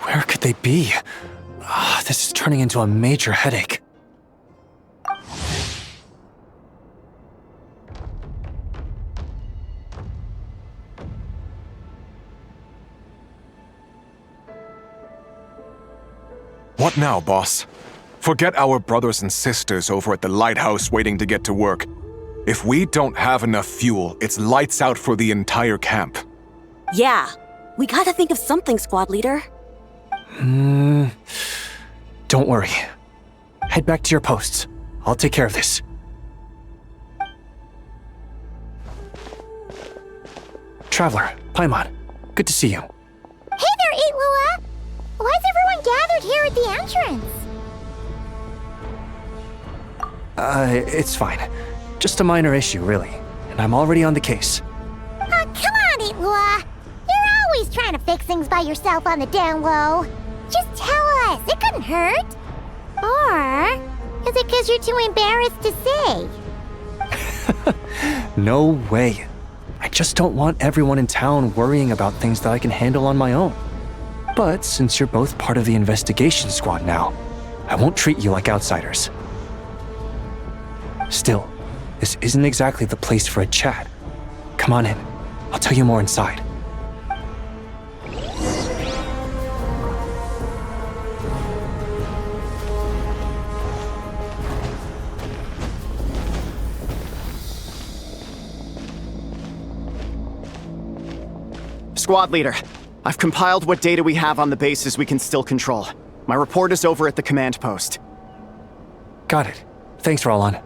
Where could they be? This is turning into a major headache. What now, boss? Forget our brothers and sisters over at the lighthouse waiting to get to work. If we don't have enough fuel, it's lights out for the entire camp. Yeah, we gotta think of something, squad leader. Don't worry. Head back to your posts. I'll take care of this. Traveler, Paimon, good to see you. Hey there, Illuga! Why is everyone gathered here at the entrance? It's fine. Just a minor issue, really. And I'm already on the case. Come on, Illuga! You're always trying to fix things by yourself on the down low. Just tell us, it couldn't hurt. Or is it because you're too embarrassed to say? No way. I just don't want everyone in town worrying about things that I can handle on my own. But since you're both part of the investigation squad now, I won't treat you like outsiders. Still, this isn't exactly the place for a chat. Come on in. I'll tell you more inside. Squad leader, I've compiled what data we have on the bases we can still control. My report is over at the command post. Got it. Thanks, Roland.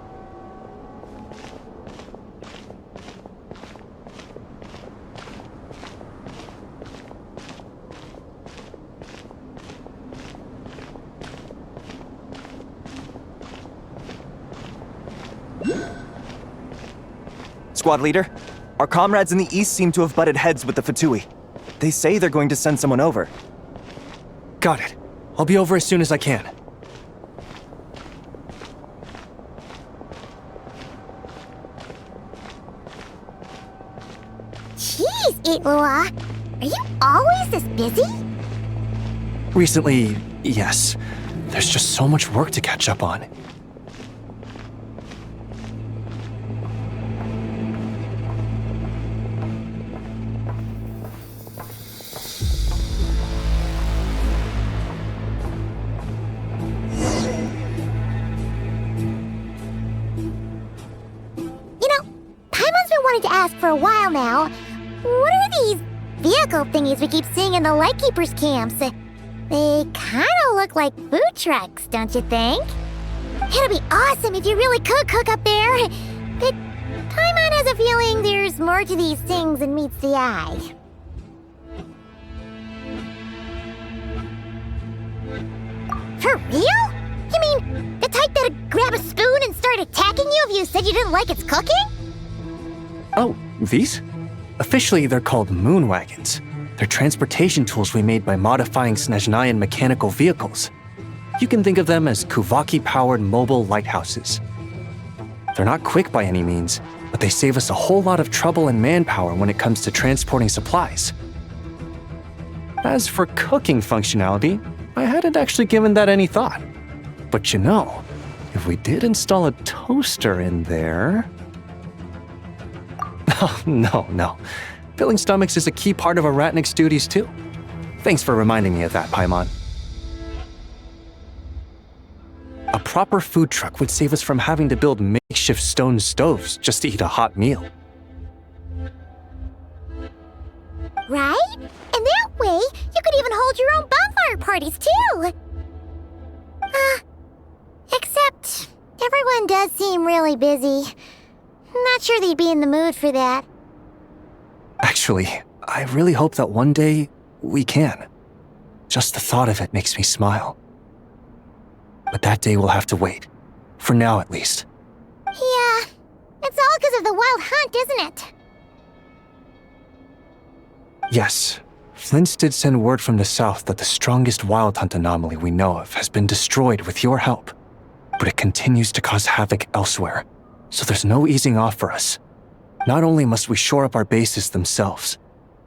Squad leader, our comrades in the east seem to have butted heads with the Fatui. They say they're going to send someone over. Got it. I'll be over as soon as I can. Jeez, Illuga! Are you always this busy? Recently, yes. There's just so much work to catch up on. To ask for a while now. What are these vehicle thingies we keep seeing in the Lightkeepers camps? They kind of look like food trucks, don't you think? It'd be awesome if you really could cook up there. But Paimon has a feeling there's more to these things than meets the eye. For real? You mean the type that'd grab a spoon and start attacking you if you said you didn't like its cooking? Oh, these? Officially, they're called moon wagons. They're transportation tools we made by modifying Snezhnayan mechanical vehicles. You can think of them as Kuvaki-powered mobile lighthouses. They're not quick by any means, but they save us a whole lot of trouble and manpower when it comes to transporting supplies. As for cooking functionality, I hadn't actually given that any thought. But you know, if we did install a toaster in there... Oh, no. Filling stomachs is a key part of a Ratnik's duties, too. Thanks for reminding me of that, Paimon. A proper food truck would save us from having to build makeshift stone stoves just to eat a hot meal. Right? And that way, you could even hold your own bonfire parties, too! Except, everyone does seem really busy. Not sure they'd be in the mood for that. Actually, I really hope that one day we can. Just the thought of it makes me smile. But that day will have to wait. For now, at least. Yeah, it's all because of the wild hunt, isn't it? Yes. Flint's did send word from the south that the strongest wild hunt anomaly we know of has been destroyed with your help. But it continues to cause havoc elsewhere. So there's no easing off for us. Not only must we shore up our bases themselves,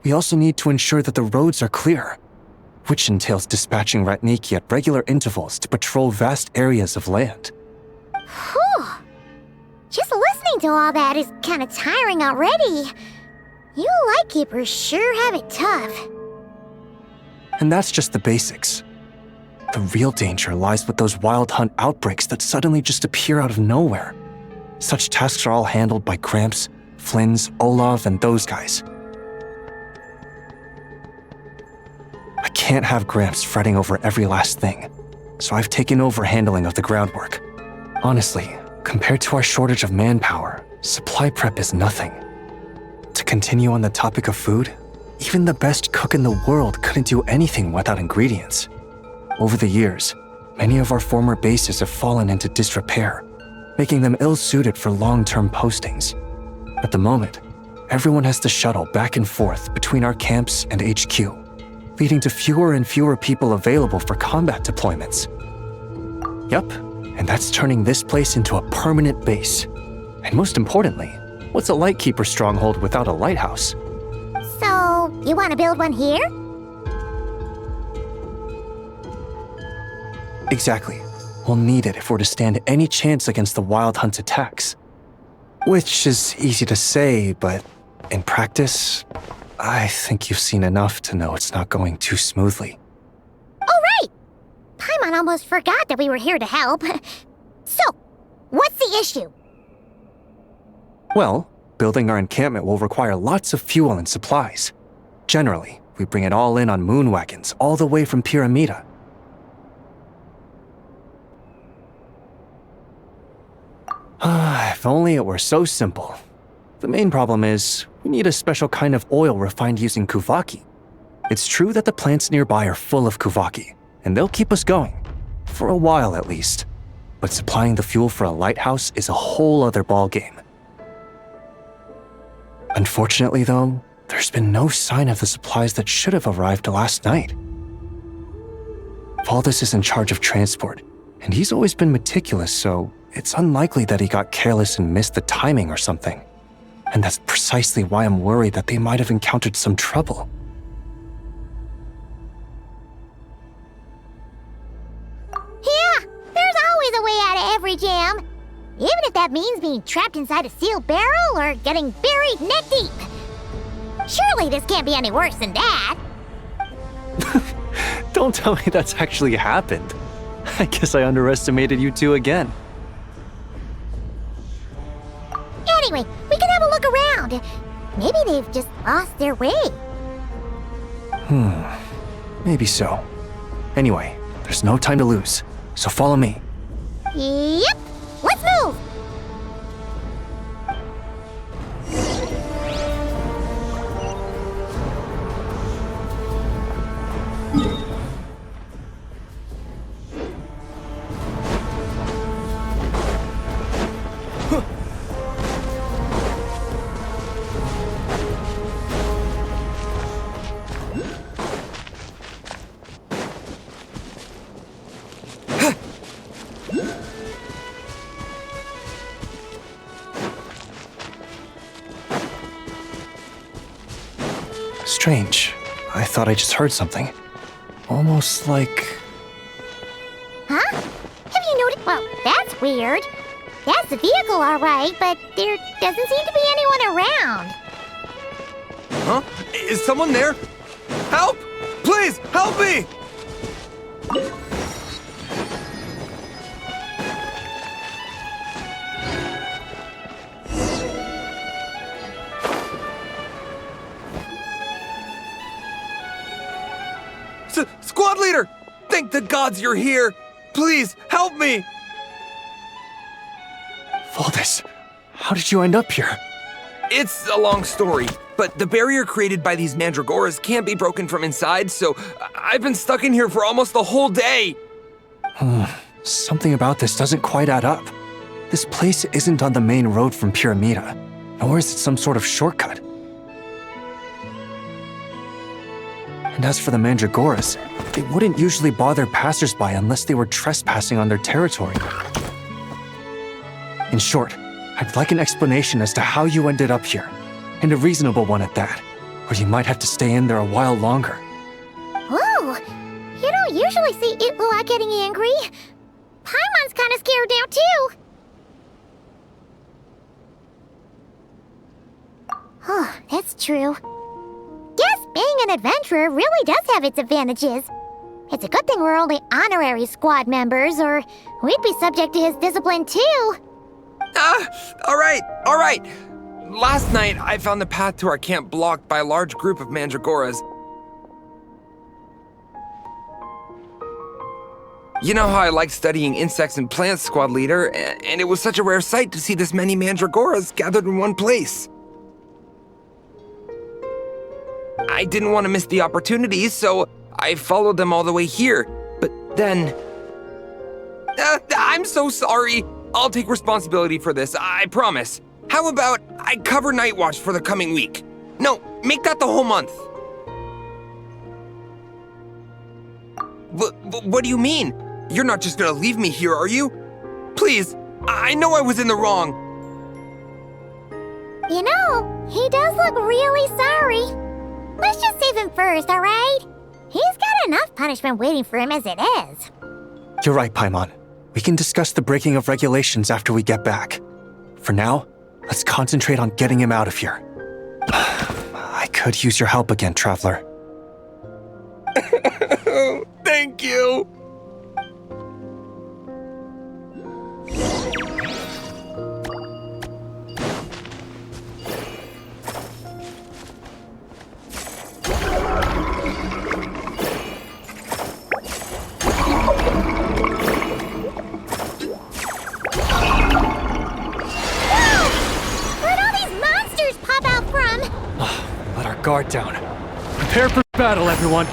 we also need to ensure that the roads are clear. which entails dispatching Ratniki at regular intervals to patrol vast areas of land. Whew. Just listening to all that is kind of tiring already. You Lightkeepers sure have it tough. And that's just the basics. The real danger lies with those wild hunt outbreaks that suddenly just appear out of nowhere. Such tasks are all handled by Gramps, Flynn's, Olav, and those guys. I can't have Gramps fretting over every last thing, so I've taken over handling of the groundwork. Honestly, compared to our shortage of manpower, supply prep is nothing. To continue on the topic of food, even the best cook in the world couldn't do anything without ingredients. Over the years, many of our former bases have fallen into disrepair, making them ill-suited for long-term postings. At the moment, everyone has to shuttle back and forth between our camps and HQ, leading to fewer and fewer people available for combat deployments. Yup, and that's turning this place into a permanent base. And most importantly, what's a Lightkeeper stronghold without a lighthouse? So, you want to build one here? Exactly. We'll need it if we're to stand any chance against the Wild Hunt attacks. Which is easy to say, but in practice, I think you've seen enough to know it's not going too smoothly. Oh, right! Paimon almost forgot that we were here to help. So, what's the issue? Well, building our encampment will require lots of fuel and supplies. Generally, we bring it all in on moon wagons all the way from Pyramida. If only it were so simple. The main problem is, we need a special kind of oil refined using Kuvaki. It's true that the plants nearby are full of Kuvaki, and they'll keep us going. For a while at least. But supplying the fuel for a lighthouse is a whole other ballgame. Unfortunately though, there's been no sign of the supplies that should have arrived last night. Valdis is in charge of transport, and he's always been meticulous, so it's unlikely that he got careless and missed the timing or something. And that's precisely why I'm worried that they might have encountered some trouble. Yeah, there's always a way out of every jam. Even if that means being trapped inside a sealed barrel or getting buried neck deep. Surely this can't be any worse than that. Don't tell me that's actually happened. I guess I underestimated you two again. Anyway, we can have a look around. Maybe they've just lost their way. Maybe so. Anyway, there's no time to lose, so follow me. Yep, let's move. Strange. I thought I just heard something. Almost like... Huh? Have you noticed? Well, that's weird. That's the vehicle, all right, but there doesn't seem to be anyone around. Huh? Is someone there? Help! Please, help me! Squad leader! Thank the gods you're here! Please, help me! Valdis, how did you end up here? It's a long story, but the barrier created by these mandragoras can't be broken from inside, so I've been stuck in here for almost the whole day. Something about this doesn't quite add up. This place isn't on the main road from Pyramida, nor is it some sort of shortcut. And as for the mandragoras, they wouldn't usually bother passersby unless they were trespassing on their territory. In short, I'd like an explanation as to how you ended up here, and a reasonable one at that, or you might have to stay in there a while longer. Ooh, usually see Illuga getting angry. Paimon's kind of scared now, too. Oh, that's true. Guess being an adventurer really does have its advantages. It's a good thing we're only honorary squad members, or we'd be subject to his discipline too. All right. Last night, I found the path to our camp blocked by a large group of mandragoras. You know how I like studying insects and plants, squad leader, and it was such a rare sight to see this many mandragoras gathered in one place. I didn't want to miss the opportunity, so I followed them all the way here. But then... I'm so sorry. I'll take responsibility for this, I promise. How about I cover Night Watch for the coming week? No, make that the whole month. What do you mean? You're not just gonna leave me here, are you? Please, I know I was in the wrong. You know, he does look really sorry. Let's just save him first, alright? He's got enough punishment waiting for him as it is. You're right, Paimon. We can discuss the breaking of regulations after we get back. For now, let's concentrate on getting him out of here. I could use your help again, Traveler. Thank you. Guard down. Prepare for battle, everyone.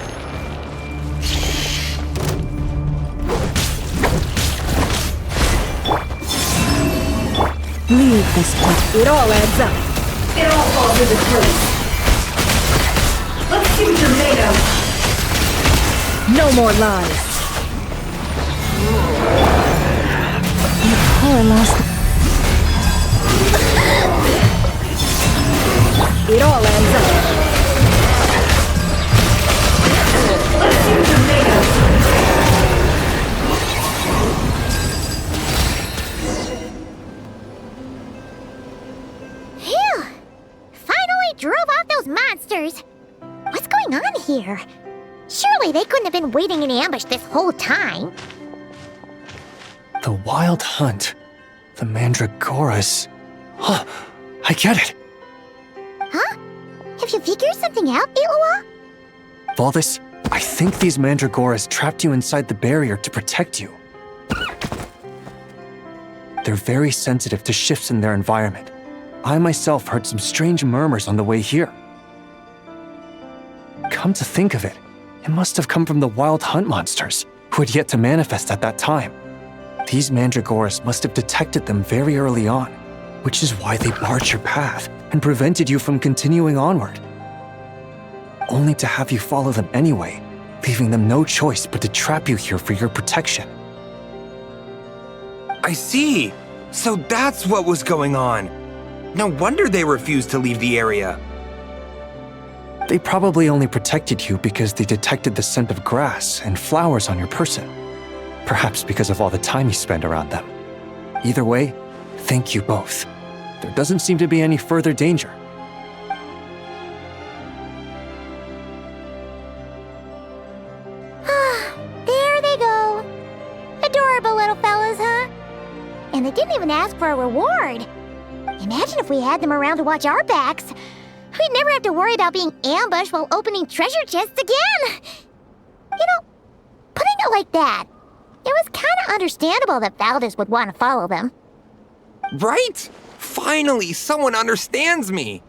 Leave this place. It all adds up. It all falls into place. Let's see what you're made of. No more lies. You poor lost. It all adds up. Let's see what you're made of. Phew! Finally drove off those monsters. What's going on here? Surely they couldn't have been waiting in ambush this whole time. The Wild Hunt. The Mandragoras. Huh, I get it. Huh? Have you figured something out, Illuga? Valdis, I think these Mandragoras trapped you inside the barrier to protect you. They're very sensitive to shifts in their environment. I myself heard some strange murmurs on the way here. Come to think of it, it must have come from the Wild Hunt monsters, who had yet to manifest at that time. These Mandragoras must have detected them very early on, which is why they barred your path and prevented you from continuing onward. Only to have you follow them anyway, leaving them no choice but to trap you here for your protection. I see. So that's what was going on. No wonder they refused to leave the area. They probably only protected you because they detected the scent of grass and flowers on your person. Perhaps because of all the time you spend around them. Either way, thank you both. There doesn't seem to be any further danger. There they go. Adorable little fellas, huh? And they didn't even ask for a reward. Imagine if we had them around to watch our backs. We'd never have to worry about being ambushed while opening treasure chests again. You know, putting it like that, it was kind of understandable that Valdis would want to follow them. Right? Finally, someone understands me.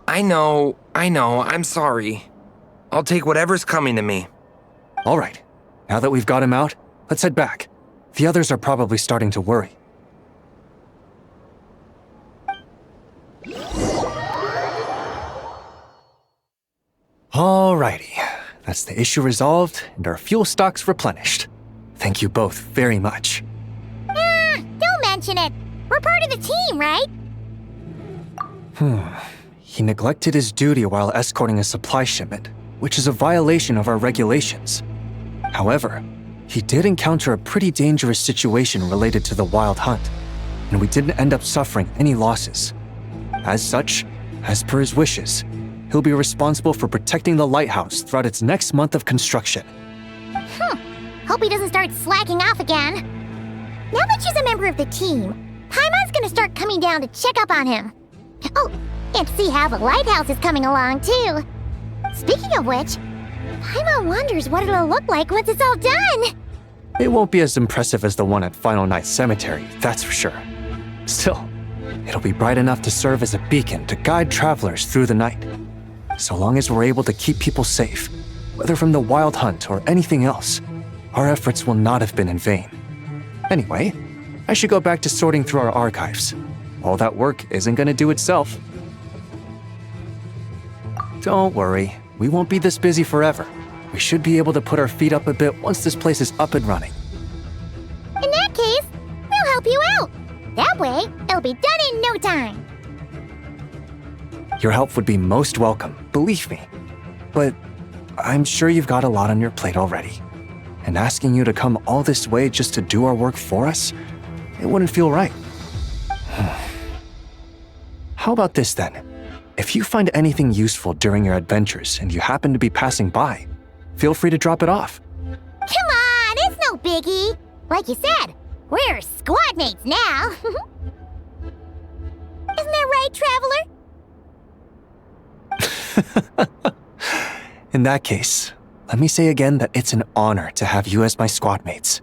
I know, I'm sorry. I'll take whatever's coming to me. All right, now that we've got him out, let's head back. The others are probably starting to worry. Alrighty, that's the issue resolved and our fuel stocks replenished. Thank you both very much. Don't mention it. We're part of the team, right? He neglected his duty while escorting a supply shipment. which is a violation of our regulations. However, he did encounter a pretty dangerous situation related to the wild hunt, and we didn't end up suffering any losses. As such, as per his wishes, he'll be responsible for protecting the lighthouse throughout its next month of construction. Hope he doesn't start slacking off again. Now that she's a member of the team, Paimon's gonna start coming down to check up on him. Oh, and see how the lighthouse is coming along, too. Speaking of which, Paimon wonders what it'll look like once it's all done. It won't be as impressive as the one at Final Night Cemetery, that's for sure. Still, it'll be bright enough to serve as a beacon to guide travelers through the night. So long as we're able to keep people safe, whether from the wild hunt or anything else, our efforts will not have been in vain. Anyway, I should go back to sorting through our archives. All that work isn't gonna do itself. Don't worry, we won't be this busy forever. We should be able to put our feet up a bit once this place is up and running. In that case, we'll help you out. That way, it'll be done in no time. Your help would be most welcome, believe me. But I'm sure you've got a lot on your plate already. And asking you to come all this way just to do our work for us, it wouldn't feel right. How about this then? If you find anything useful during your adventures and you happen to be passing by, feel free to drop it off. Come on, it's no biggie. Like you said, we're squad mates now. Isn't that right, Traveler? In that case, let me say again that it's an honor to have you as my squad mates.